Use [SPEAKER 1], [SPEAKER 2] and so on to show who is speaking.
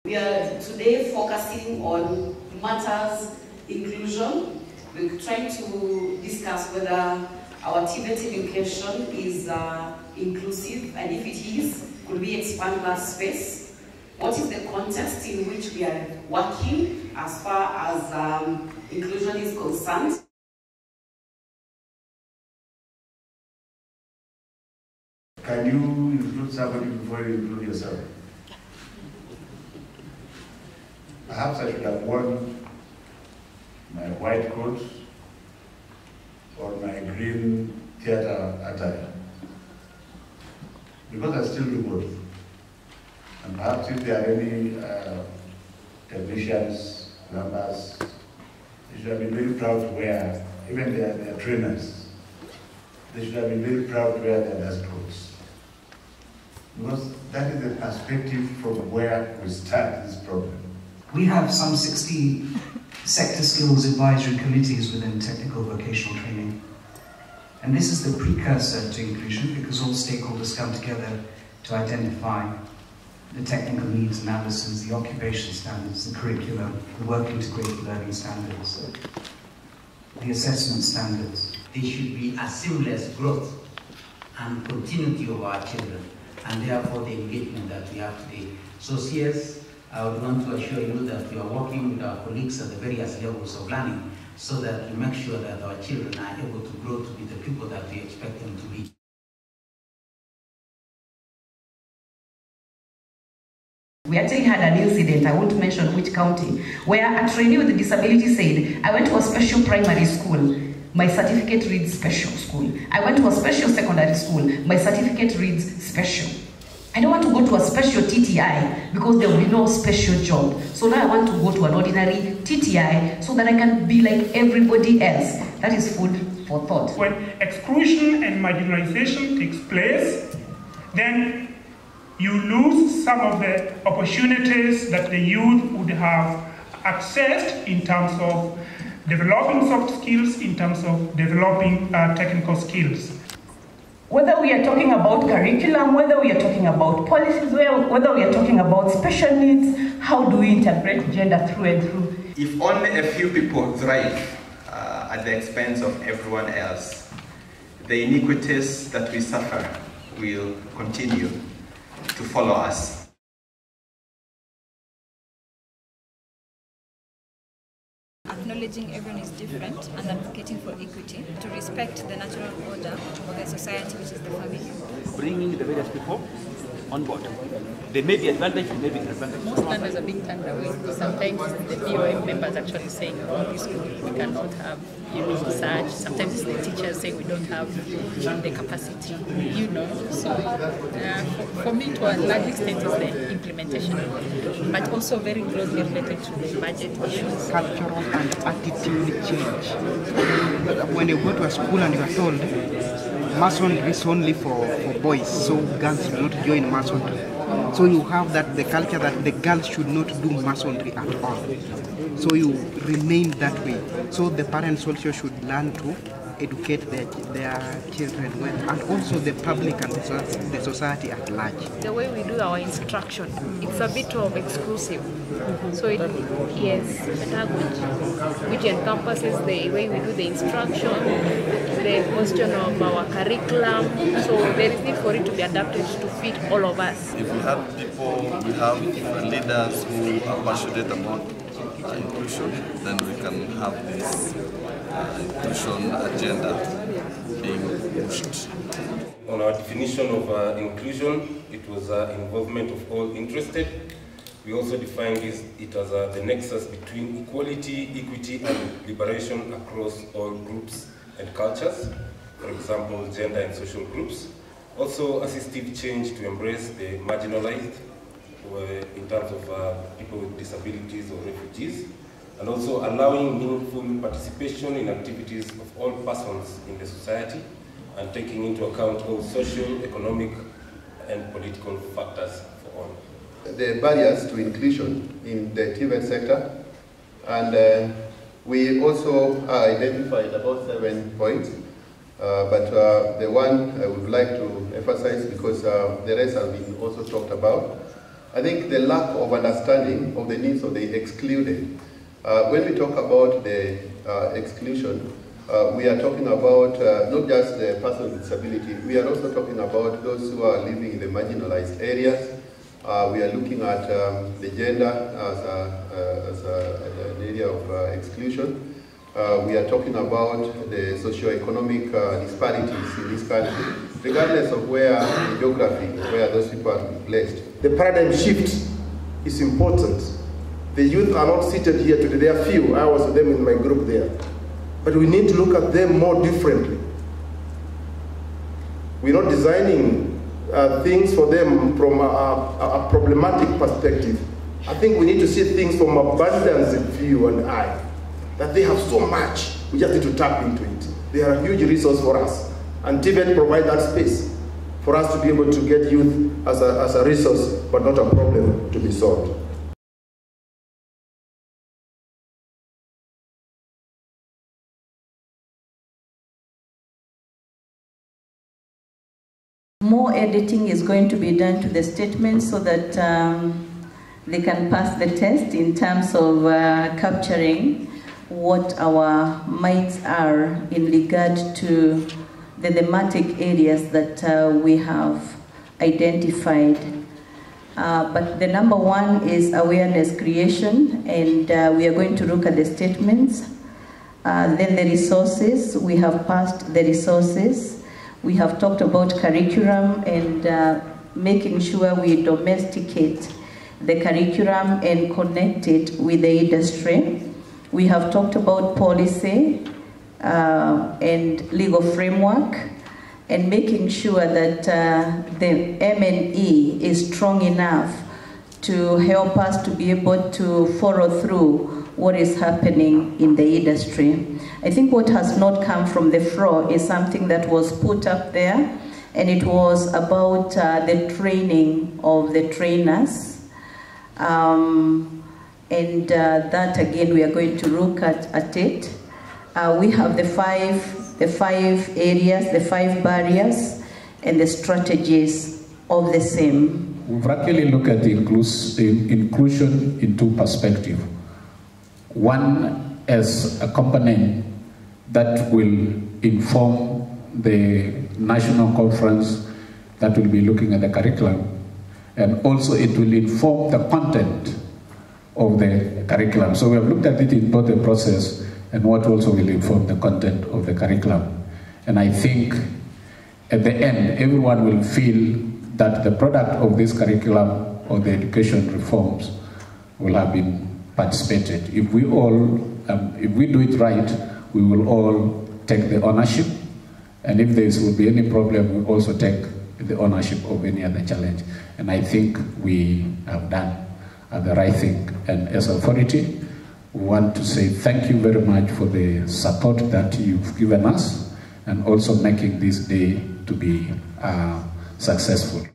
[SPEAKER 1] We are today focusing on matters inclusion. We're trying to discuss whether our TVET education is inclusive, and if it is, could we expand that space? What is the context in which we are working as far as inclusion is concerned?
[SPEAKER 2] Can you include somebody before you include yourself? Perhaps I should have worn my white coat or my green theatre attire, because I still do both. And perhaps if there are any technicians, plumbers, they should have been very proud to wear, even their trainers, they should have been very proud to wear their dust coats. Because that is the perspective from where we start this problem.
[SPEAKER 3] We have some 60 sector skills advisory committees within technical vocational training. And this is the precursor to inclusion, because all stakeholders come together to identify the technical needs analysis, the occupation standards, the curriculum, the work integrated learning standards, the assessment standards.
[SPEAKER 4] There should be a seamless growth and continuity of our children, and therefore the engagement that we have today. So CS, I would want to assure you that we are working with our colleagues at the various levels of learning so that we make sure that our children are able to grow to be the people that we expect them to be.
[SPEAKER 1] We actually had an incident, I won't mention which county, where a trainee with a disability said, I went to a special primary school, my certificate reads special school. I went to a special secondary school, my certificate reads special. I don't want to go to a special TTI because there will be no special job. So now I want to go to an ordinary TTI so that I can be like everybody else. That is food for thought.
[SPEAKER 5] When exclusion and marginalization takes place, then you lose some of the opportunities that the youth would have accessed in terms of developing soft skills, in terms of developing technical skills.
[SPEAKER 6] Whether we are talking about curriculum, whether we are talking about policies, whether we are talking about special needs, how do we integrate gender through and through?
[SPEAKER 7] If only a few people thrive at the expense of everyone else, the iniquities that we suffer will continue to follow us.
[SPEAKER 8] Acknowledging everyone is different and advocating for equity, to respect the natural order of the society, which is the family.
[SPEAKER 9] Bringing the various people on board. There may be advantage, there may be disadvantage.
[SPEAKER 10] Most standards are being turned away. Sometimes the BOM members actually saying, oh, this school we cannot have, such. Sometimes it's the teachers saying we don't have the capacity, So for me, to a large extent, is the implementation, but also very closely related to the budget issues.
[SPEAKER 11] Cultural and attitude change. When you go to a school and you are told masonry is only for boys, so girls should not join masonry. So you have that the culture that the girls should not do masonry at all. So you remain that way. So the parents also should learn to educate their children well, and also the public and the society at large.
[SPEAKER 12] The way we do our instruction, it's a bit of exclusive. So yes, which encompasses the way we do the instruction, the question of our curriculum. So there is need for it to be adapted to fit all of us.
[SPEAKER 13] If we have people, we have leaders who are passionate about inclusion, then we can have this inclusion agenda being pushed.
[SPEAKER 14] On our definition of inclusion, it was involvement of all interested. We also defined it as the nexus between equality, equity, and liberation across all groups and cultures, for example, gender and social groups. Also, assistive change to embrace the marginalized in terms of people with disabilities or refugees, and also allowing meaningful participation in activities of all persons in the society, and taking into account all social, economic, and political factors for all.
[SPEAKER 15] The barriers to inclusion in the TVET sector, and we also identified about 7 points, but the one I would like to emphasize, because the rest have been also talked about, I think the lack of understanding of the needs of the excluded. When we talk about the exclusion, we are talking about not just the person with disability, we are also talking about those who are living in the marginalized areas. We are looking at the gender as an area of exclusion. We are talking about the socio-economic disparities in this country, regardless of where the geography, where those people are placed.
[SPEAKER 16] The paradigm shift is important. The youth are not seated here today. There are few. I was with them in my group there. But we need to look at them more differently. We're not designing things for them from a problematic perspective. I think we need to see things from abundance view and eye. That they have so much, we just need to tap into it. They are a huge resource for us. And TVET provides that space for us to be able to get youth as a resource, but not a problem to be solved.
[SPEAKER 6] More editing is going to be done to the statements so that they can pass the test in terms of capturing what our minds are in regard to the thematic areas that we have identified. But the number one is awareness creation, and we are going to look at the statements. Then the resources, we have passed the resources. We have talked about curriculum and making sure we domesticate the curriculum and connect it with the industry. We have talked about policy and legal framework and making sure that the M&E is strong enough to help us to be able to follow through what is happening in the industry. I think what has not come from the floor is something that was put up there, and it was about the training of the trainers. That again, we are going to look at it. We have the five areas, the 5 barriers, and the strategies of the same.
[SPEAKER 17] We've actually looked at the inclusion in 2 perspectives. One as a component that will inform the national conference that will be looking at the curriculum, and also it will inform the content of the curriculum. So we have looked at it in both the process and what also will inform the content of the curriculum. And I think at the end, everyone will feel that the product of this curriculum or the education reforms will have been participated. If we do it right, we will all take the ownership. And if there will be any problem, we also take the ownership of any other challenge. And I think we have done the right thing. And as authority, we want to say thank you very much for the support that you've given us and also making this day to be successful.